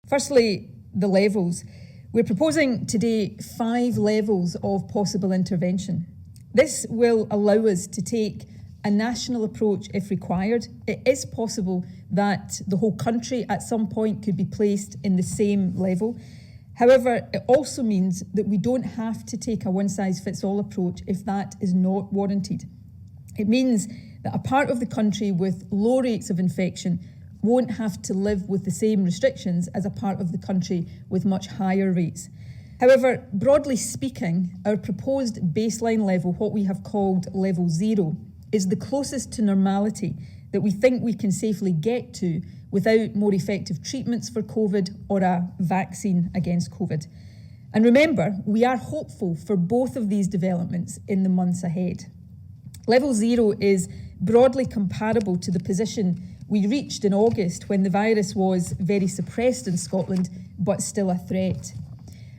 Firstly, the levels. We're proposing today 5 levels of possible intervention. This will allow us to take a national approach if required. It is possible that the whole country at some point could be placed in the same level. However, it also means that we don't have to take a one-size-fits-all approach if that is not warranted. It means that a part of the country with low rates of infection won't have to live with the same restrictions as a part of the country with much higher rates. However, broadly speaking, our proposed baseline level, what we have called level 0, is the closest to normality that we think we can safely get to without more effective treatments for COVID or a vaccine against COVID. And remember, we are hopeful for both of these developments in the months ahead. Level 0 is broadly comparable to the position we reached in August when the virus was very suppressed in Scotland, but still a threat.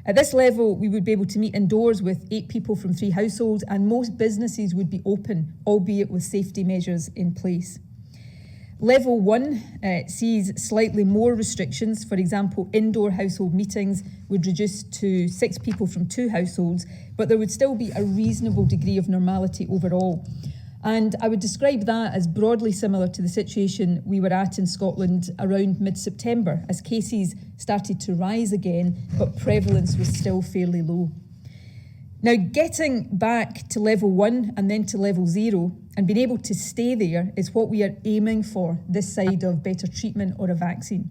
At this level, we would be able to meet indoors with 8 people from 3 households, and most businesses would be open, albeit with safety measures in place. Level 1 sees slightly more restrictions. For example, indoor household meetings would reduce to 6 people from 2 households, but there would still be a reasonable degree of normality overall. And I would describe that as broadly similar to the situation we were at in Scotland around mid-September, as cases started to rise again, but prevalence was still fairly low. Now, getting back to level 1 and then to level 0 and being able to stay there is what we are aiming for this side of better treatment or a vaccine.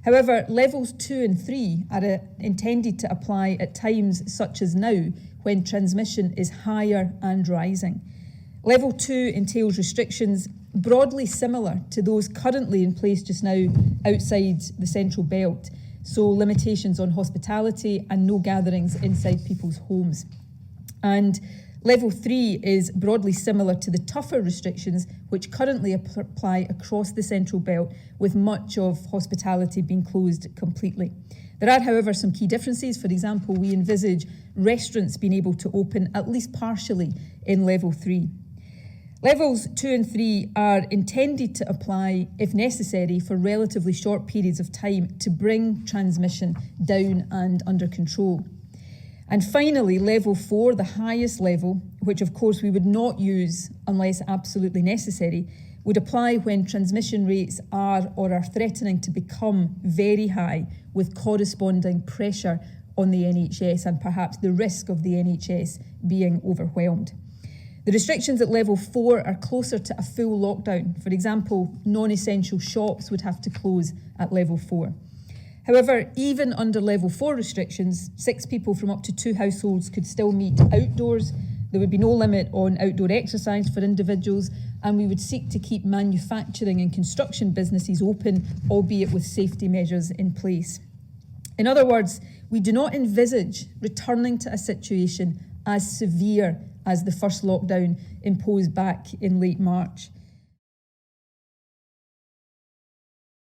However, levels 2 and 3 are intended to apply at times such as now, when transmission is higher and rising. Level 2 entails restrictions broadly similar to those currently in place just now outside the central belt, so limitations on hospitality and no gatherings inside people's homes. And level 3 is broadly similar to the tougher restrictions which currently apply across the central belt, with much of hospitality being closed completely. There are, however, some key differences. For example, we envisage restaurants being able to open at least partially in level 3. Levels 2 and 3 are intended to apply, if necessary, for relatively short periods of time to bring transmission down and under control. And finally, level 4, the highest level, which of course we would not use unless absolutely necessary, would apply when transmission rates are or are threatening to become very high, with corresponding pressure on the NHS and perhaps the risk of the NHS being overwhelmed. The restrictions at level 4 are closer to a full lockdown. For example, non-essential shops would have to close at level 4. However, even under level 4 restrictions, 6 people from up to 2 households could still meet outdoors. There would be no limit on outdoor exercise for individuals, and we would seek to keep manufacturing and construction businesses open, albeit with safety measures in place. In other words, we do not envisage returning to a situation as severe as the first lockdown imposed back in late March.